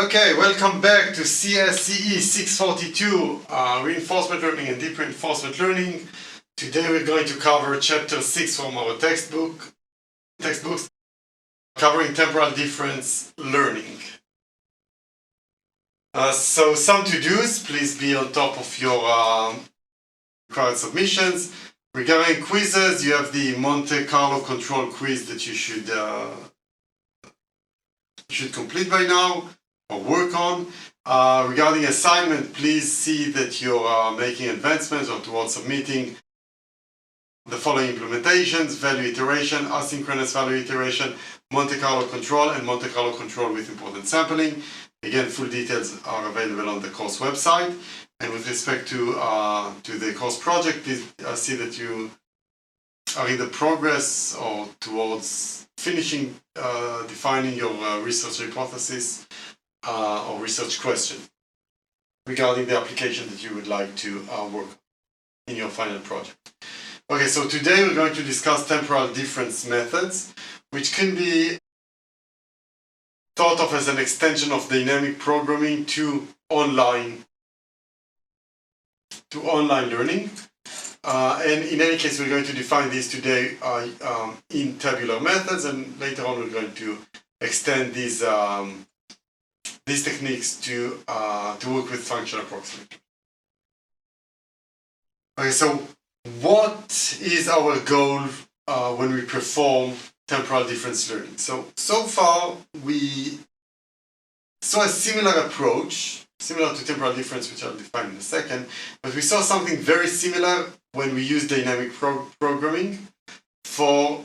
Okay, welcome back to CSCE 642, Reinforcement Learning and Deep Reinforcement Learning. Today we're going to cover Chapter 6 from our textbooks, covering temporal difference learning. So some to-dos, please be on top of your required submissions. Regarding quizzes, you have the Monte Carlo control quiz that you should complete by now or work on. Regarding assignment, please see that you're making advancements or towards submitting the following implementations: value iteration, asynchronous value iteration, Monte Carlo control, and Monte Carlo control with important sampling. Again, full details are available on the course website. And with respect to the course project, please see that you are in the progress or towards finishing defining your research hypothesis or research question regarding the application that you would like to work in your final project. Okay, so today we're going to discuss temporal difference methods, which can be thought of as an extension of dynamic programming to online learning. And in any case, we're going to define these today in tabular methods, and later on we're going to extend these techniques to work with functional approximation. Okay, so what is our goal when we perform temporal difference learning? So far we saw a similar approach, similar to temporal difference, which I'll define in a second, but we saw something very similar when we use dynamic programming for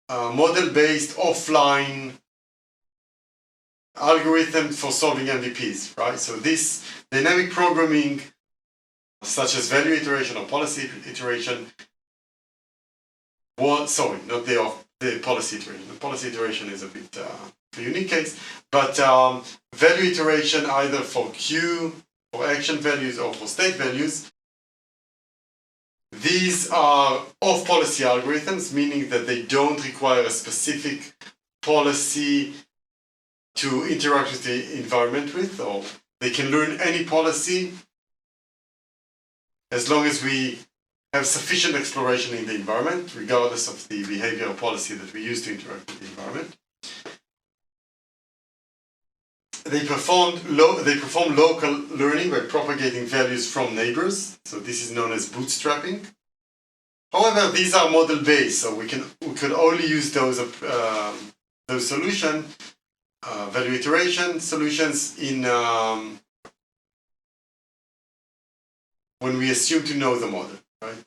model-based offline algorithm for solving MVPs, right? So this dynamic programming, such as value iteration or policy iteration, not the policy iteration. The policy iteration is a bit a unique case, but value iteration either for Q, for action values, or for state values. These are off-policy algorithms, meaning that they don't require a specific policy to interact with the environment with, or they can learn any policy as long as we have sufficient exploration in the environment, regardless of the behavior or policy that we use to interact with the environment. They perform local learning by propagating values from neighbors. So this is known as bootstrapping. However, these are model-based, so we could only use those solutions, value iteration solutions, in when we assume to know the model, right?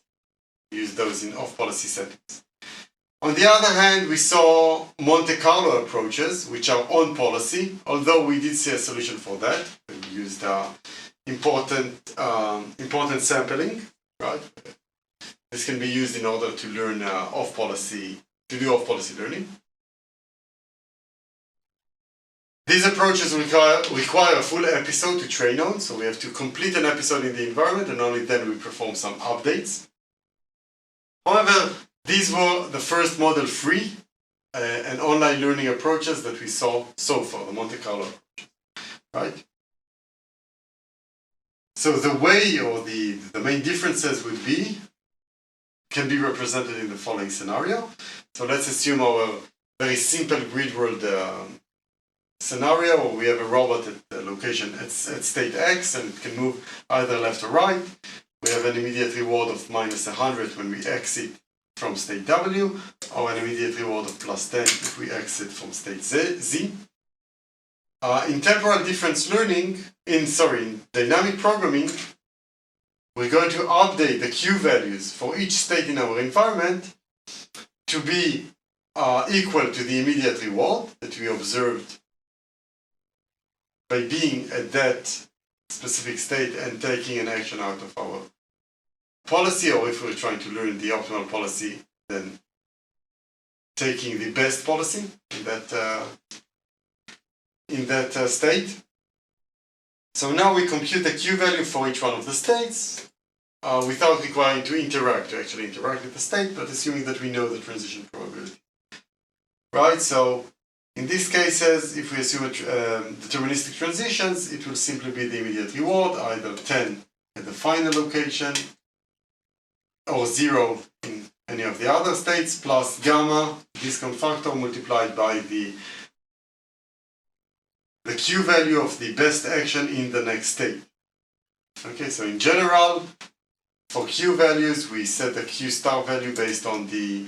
We use those in off-policy settings. On the other hand, we saw Monte Carlo approaches, which are on policy, although we did see a solution for that. We used important sampling, right? This can be used in order to learn do off-policy learning. These approaches require a full episode to train on, so we have to complete an episode in the environment, and only then we perform some updates. However, these were the first model-free and online learning approaches that we saw so far, the Monte Carlo approaches, right? So the way, or the main differences can be represented in the following scenario. So let's assume our very simple grid world scenario where we have a robot at the location at state X, and it can move either left or right. We have an immediate reward of -100 when we exit from state W, or an immediate reward of +10 if we exit from state Z. In temporal difference learning, in dynamic programming, we're going to update the Q values for each state in our environment to be equal to the immediate reward that we observed by being at that specific state and taking an action out of our policy, or if we're trying to learn the optimal policy, then taking the best policy in that state. So now we compute the Q value for each one of the states without requiring to actually interact with the state, but assuming that we know the transition probability. Right, so In these cases, if we assume deterministic transitions, it will simply be the immediate reward, either 10 at the final location, or 0 in any of the other states, plus gamma, discount factor, multiplied by the Q value of the best action in the next state. Okay, so in general, for Q values, we set the Q star value based on the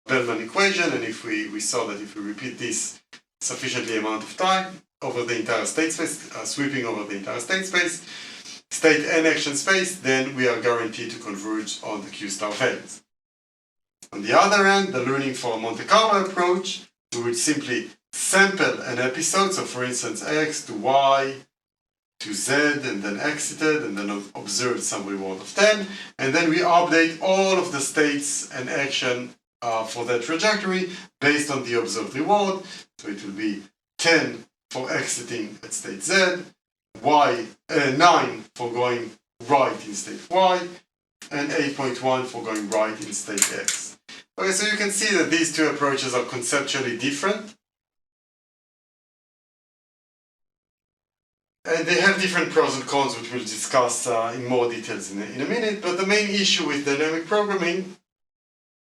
Bellman equation, and if we saw that if we repeat this sufficiently amount of time over the entire state space, sweeping over the entire state space, state and action space, then we are guaranteed to converge on the Q star values. On the other hand, the learning for a Monte Carlo approach, we would simply sample an episode, so for instance X to Y to Z, and then exited, and then observed some reward of 10, and then we update all of the states and action for that trajectory based on the observed reward. So it will be 10 for exiting at state Z, 9 for going right in state Y, and 8.1 for going right in state X. Okay, so you can see that these two approaches are conceptually different. And they have different pros and cons, which we'll discuss in more details in a minute. But the main issue with dynamic programming,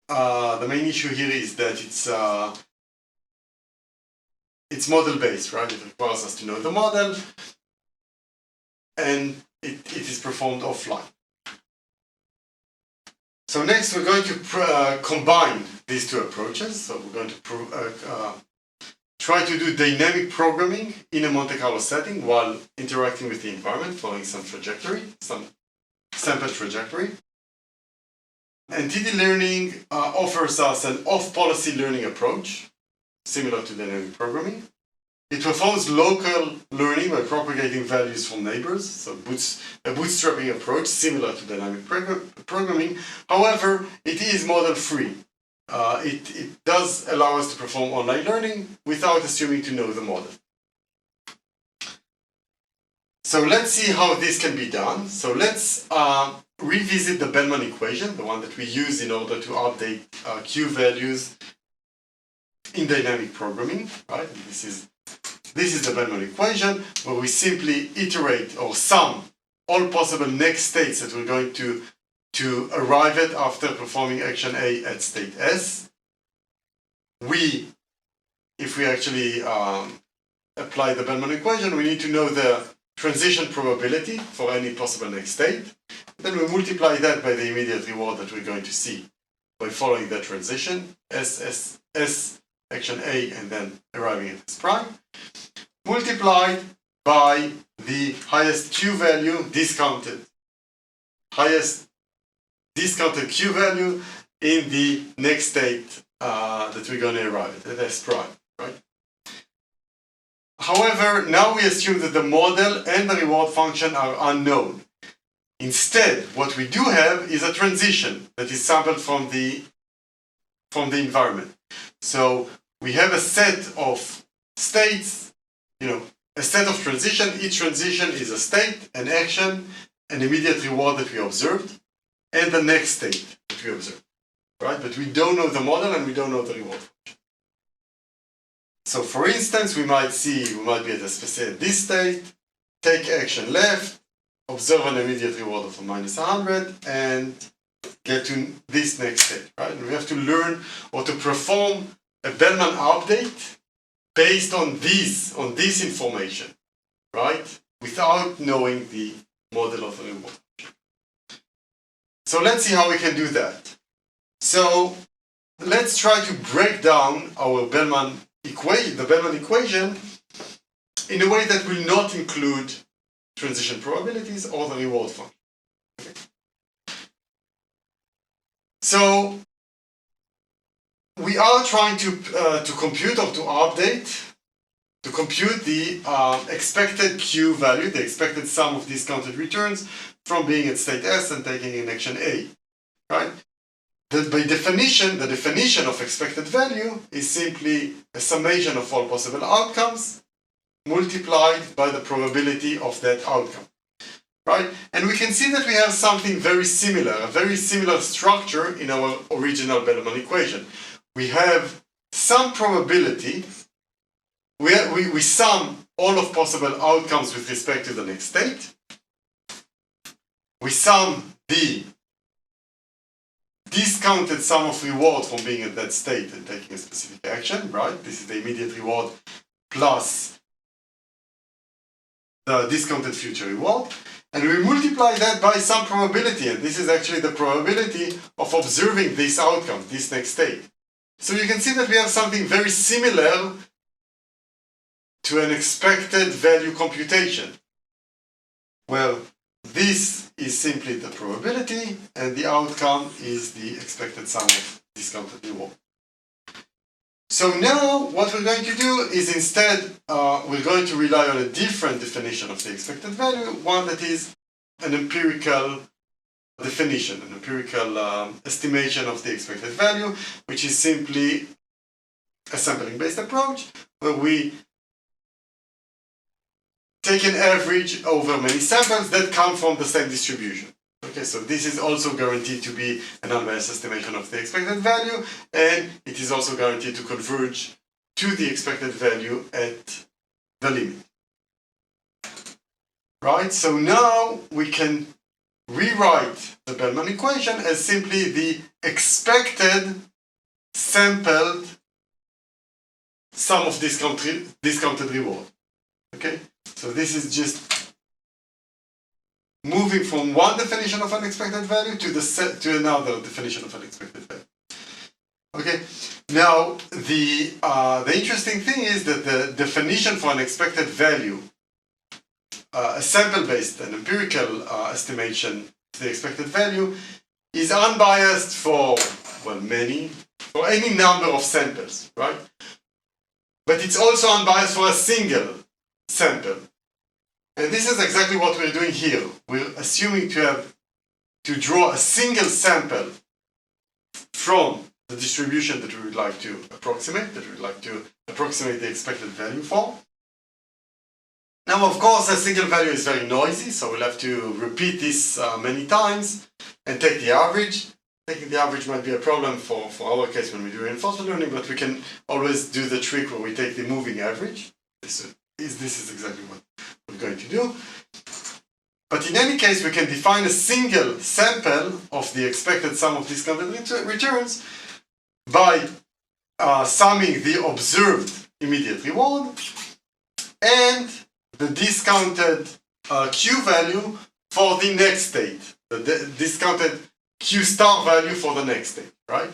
the main issue here is that it's model-based, right? It requires us to know the model, and it is performed offline. So next we're going to combine these two approaches. So we're going to try to do dynamic programming in a Monte Carlo setting while interacting with the environment, following some trajectory, some sample trajectory. And TD learning offers us an off-policy learning approach, similar to dynamic programming. It performs local learning by propagating values from neighbors, so a bootstrapping approach similar to dynamic programming. However, it is model-free. It does allow us to perform online learning without assuming to know the model. So let's see how this can be done. So let's revisit the Bellman equation, the one that we use in order to update Q values in dynamic programming, right? And this is the Bellman equation, where we simply iterate or sum all possible next states that we're going to arrive at after performing action A at state S. If we actually apply the Bellman equation, we need to know the transition probability for any possible next state. Then we multiply that by the immediate reward that we're going to see by following that transition, S, action A, and then arriving at S prime, multiplied by the highest Q value discounted. Highest discounted Q value in the next state that we're going to arrive at S prime, right? However, now we assume that the model and the reward function are unknown. Instead, what we do have is a transition that is sampled from the environment. So we have a set of states, a set of transition. Each transition is a state, an action, an immediate reward that we observed, and the next state that we observed, right? But we don't know the model and we don't know the reward function. So for instance, we might be at this state, take action left, observe an immediate reward of a -100, and get to this next state, right? And we have to learn or to perform a Bellman update based on this information, right? Without knowing the model of the reward. So let's see how we can do that. So let's try to break down our Bellman equation, the Bellman equation, in a way that will not include transition probabilities or the reward function. Okay. So we are trying to compute or to compute the expected Q value, the expected sum of discounted returns from being at state S and taking in action A, right? That by definition, the definition of expected value is simply a summation of all possible outcomes multiplied by the probability of that outcome, right? And we can see that we have something very similar, a very similar structure in our original Bellman equation. We have some probability we sum all of possible outcomes with respect to the next state. We sum the discounted sum of reward from being at that state and taking a specific action, right? This is the immediate reward plus the discounted future reward. And we multiply that by some probability, and this is actually the probability of observing this outcome, this next state. So you can see that we have something very similar to an expected value computation. Well, this is simply the probability, and the outcome is the expected sum of discounted reward. So now what we're going to do is instead, we're going to rely on a different definition of the expected value, one that is an empirical definition, an empirical estimation of the expected value, which is simply a sampling-based approach, where we take an average over many samples that come from the same distribution. Okay, so this is also guaranteed to be an unbiased estimation of the expected value, and it is also guaranteed to converge to the expected value at the limit. Right, so now we can rewrite the Bellman equation as simply the expected sampled sum of discounted reward. Okay, so this is just moving from one definition of an expected value to another definition of an expected value. Okay, now the interesting thing is that the definition for an expected value, a sample-based and empirical estimation of the expected value, is unbiased for, well, for any number of samples, right? But it's also unbiased for a single sample. And this is exactly what we're doing here. We're assuming to draw a single sample from the distribution that we would like to approximate, the expected value for. Now, of course, a single value is very noisy, so we'll have to repeat this many times and take the average. Taking the average might be a problem for our case when we do reinforcement learning, but we can always do the trick where we take the moving average. This is exactly what we're going to do. But in any case, we can define a single sample of the expected sum of discounted returns by summing the observed immediate reward and the discounted Q value for the next state, the discounted Q star value for the next state, right?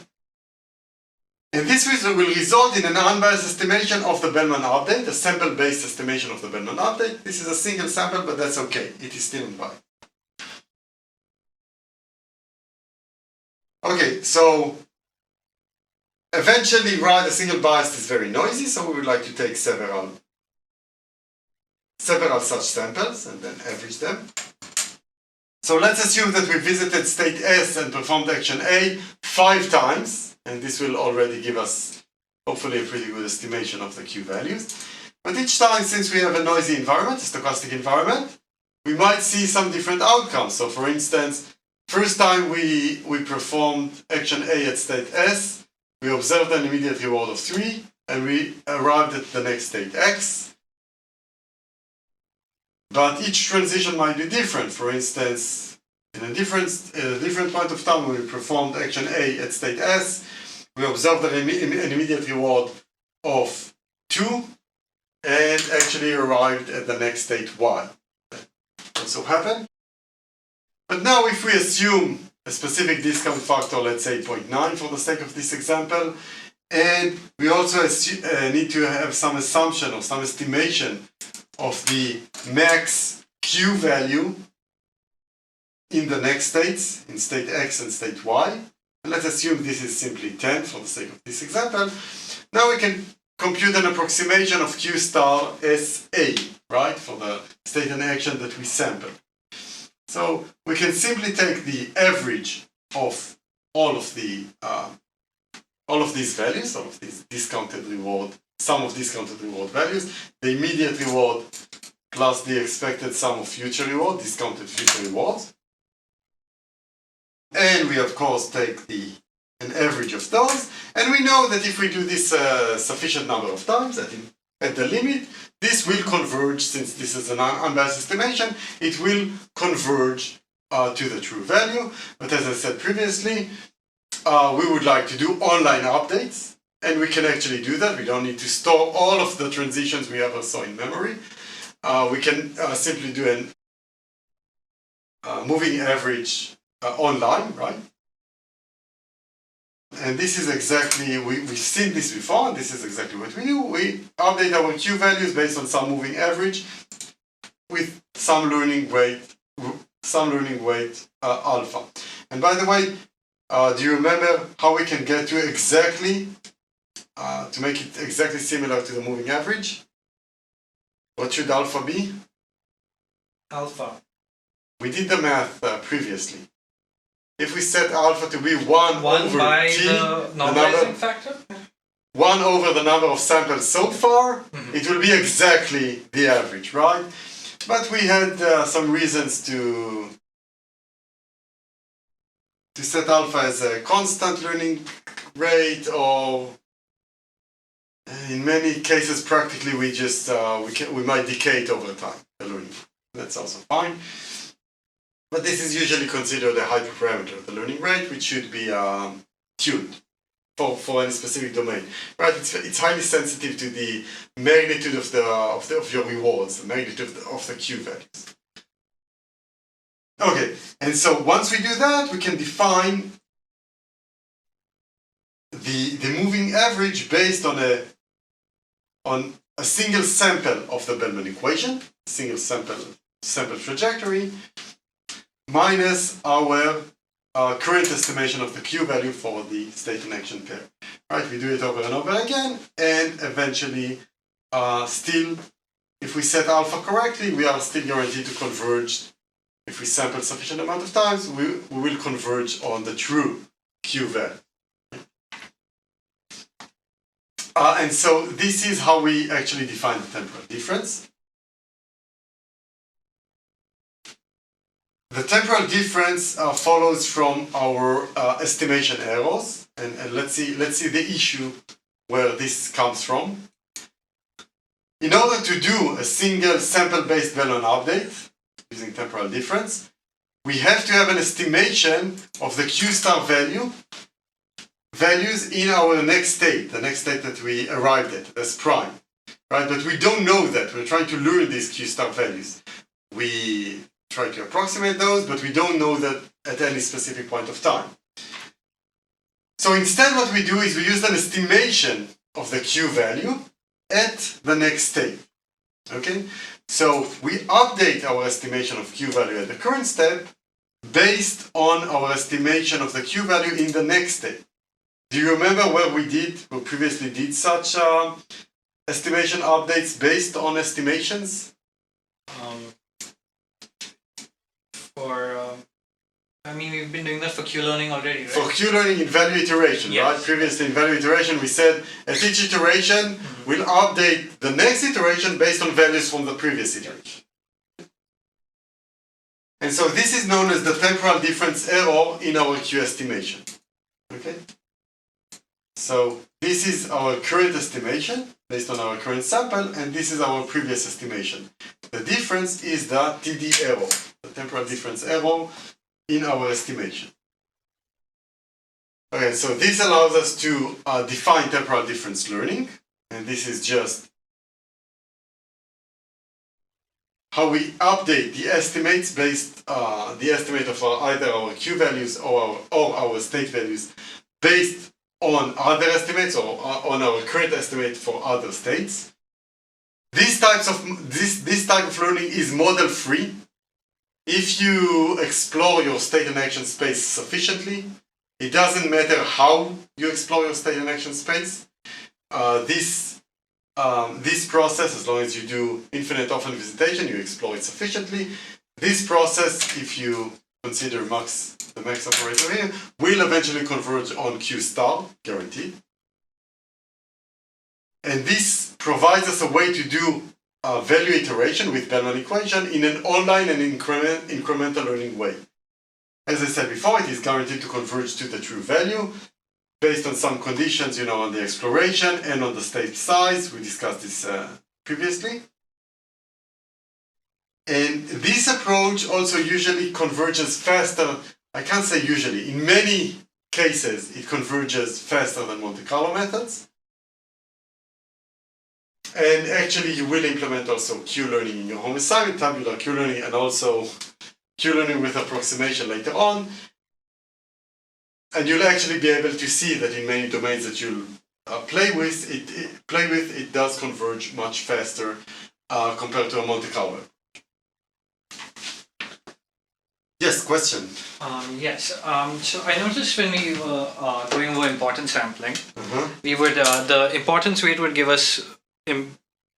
And this will result in an unbiased estimation of the Bellman update, a sample-based estimation of the Bellman update. This is a single sample, but that's okay. It is still unbiased. Okay, so eventually, right, a single bias is very noisy, so we would like to take several such samples and then average them. So let's assume that we visited state S and performed action A 5 times, and this will already give us hopefully a pretty good estimation of the Q values. But each time, since we have a noisy environment, a stochastic environment, we might see some different outcomes. So for instance, first time we performed action A at state S, we observed an immediate reward of 3, and we arrived at the next state X. But each transition might be different. For instance, in a different point of time when we performed action A at state S, we observed an immediate reward of 2 and actually arrived at the next state Y. That also happened. But now if we assume a specific discount factor, let's say 0.9 for the sake of this example, and we also need to have some assumption or some estimation of the max Q value in the next states, in state X and state Y. And let's assume this is simply 10 for the sake of this example. Now we can compute an approximation of Q star SA, right, for the state and action that we sampled. So we can simply take the average of all of these values, all of these discounted reward, sum of discounted reward values, the immediate reward plus the expected sum of future reward, discounted future rewards. And we of course take an average of those, and we know that if we do this sufficient number of times, that at the limit, this will converge, since this is an unbiased estimation, it will converge to the true value. But as I said previously, we would like to do online updates, and we can actually do that. We don't need to store all of the transitions we ever saw in memory. We can simply do a moving average online, right? And this is exactly, we've seen this before, and this is exactly what we do. We update our Q values based on some moving average with some learning weight alpha. And by the way, do you remember how we can get to exactly, to make it exactly similar to the moving average? What should alpha be? Alpha. We did the math previously. If we set alpha to be 1 over by t, the normalizing factor? 1 over the number of samples so far, it will be exactly the average, right? But we had some reasons to set alpha as a constant learning rate, or in many cases practically we just we might decay it over time, the learning. That's also fine. But this is usually considered a hyperparameter, the learning rate, which should be tuned for any specific domain. Right? It's highly sensitive to the magnitude of your rewards, the magnitude of the Q values. Okay, and so once we do that, we can define the moving average based on a single sample of the Bellman equation, single sample trajectory, minus our current estimation of the Q value for the state and action pair. Right, we do it over and over again, and eventually, still, if we set alpha correctly, we are still guaranteed to converge. If we sample sufficient amount of times, we will converge on the true Q value. And so this is how we actually define the temporal difference. The temporal difference follows from our estimation errors, and let's see the issue where this comes from. In order to do a single sample-based Bellman update using temporal difference, we have to have an estimation of the Q star values in our next state, the next state that we arrived at, as prime, right? But we don't know that. We're trying to learn these Q star values. We try to approximate those, but we don't know that at any specific point of time. So instead what we do is we use an estimation of the Q value at the next state. Okay? So we update our estimation of Q value at the current step based on our estimation of the Q value in the next state. Do you remember where we previously did such estimation updates based on estimations? I mean, we've been doing that for Q-learning already, right? For Q-learning in value iteration, yes. Right? Previously in value iteration, we said at each iteration, we'll update the next iteration based on values from the previous iteration. And so this is known as the temporal difference error in our Q estimation. Okay? So this is our current estimation based on our current sample, and this is our previous estimation. The difference is the TD error, the temporal difference error in our estimation. Okay, so this allows us to define temporal difference learning, and this is just how we update the estimates based the estimate of either our Q values or our state values based on other estimates or on our current estimate for other states. This type of learning is model free. If you explore your state and action space sufficiently, it doesn't matter how you explore your state and action space. This process, as long as you do infinite often visitation, you explore it sufficiently. This process, if you consider the max operator here, will eventually converge on Q star, guaranteed. And this provides us a way to do value iteration with Bellman equation in an online and incremental learning way. As I said before, it is guaranteed to converge to the true value, based on some conditions, on the exploration and on the state size. We discussed this previously. And this approach also usually converges faster. I can't say usually. In many cases, it converges faster than Monte Carlo methods. And actually, you will implement also Q-learning in your home assignment, tabular Q-learning, and also Q-learning with approximation later on. And you'll actually be able to see that in many domains that you'll play with, it does converge much faster compared to a Monte Carlo. Yes, question. Yes. So I noticed when we were going over importance sampling, we would the importance weight would give us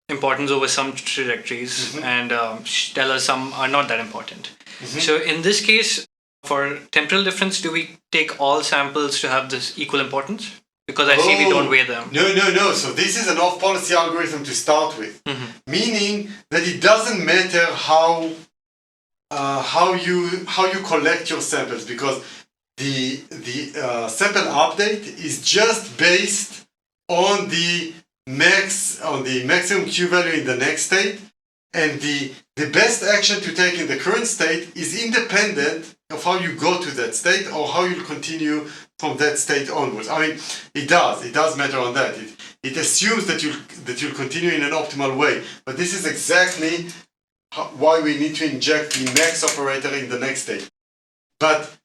importance over some trajectories and tell us some are not that important. So in this case, for temporal difference, do we take all samples to have this equal importance? Because I see we don't weigh them. No. So this is an off-policy algorithm to start with, meaning that it doesn't matter how you collect your samples, because the sample update is just based on the maximum Q value in the next state, and the best action to take in the current state is independent of how you go to that state or how you'll continue from that state onwards. I mean, it does matter on that. It assumes that you'll continue in an optimal way, but this is exactly why we need to inject the max operator in the next state. But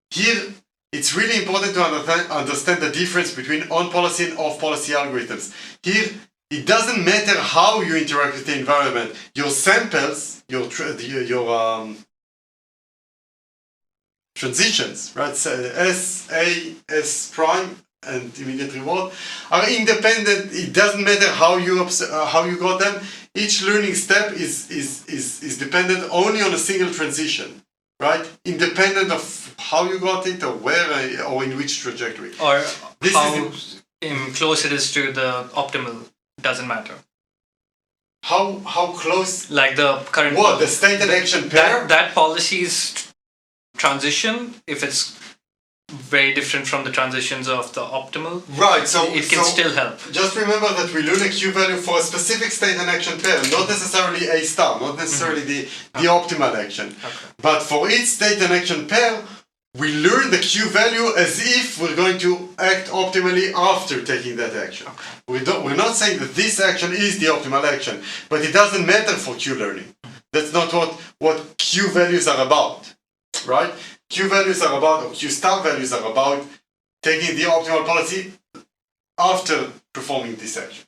here, it's really important to understand the difference between on-policy and off-policy algorithms. Here, it doesn't matter how you interact with the environment. Your samples, your transitions, right? S, A, S prime, and immediate reward are independent. It doesn't matter how you got them. Each learning step is dependent only on a single transition, right? Independent of how you got it or where or in which trajectory. Or how close it is to the optimal doesn't matter. How close? Like the current. What, the state and action pair? That policy's transition, if it's very different from the transitions of the optimal, right? So it can still help. Just remember that we learn a Q value for a specific state and action pair, not necessarily A star, not necessarily the optimal action. Okay. But for each state and action pair, we learn the Q value as if we're going to act optimally after taking that action. Okay. We're not saying that this action is the optimal action, but it doesn't matter for Q learning. That's not what Q values are about, right? Q values are about, or Q star values are about taking the optimal policy after performing this action.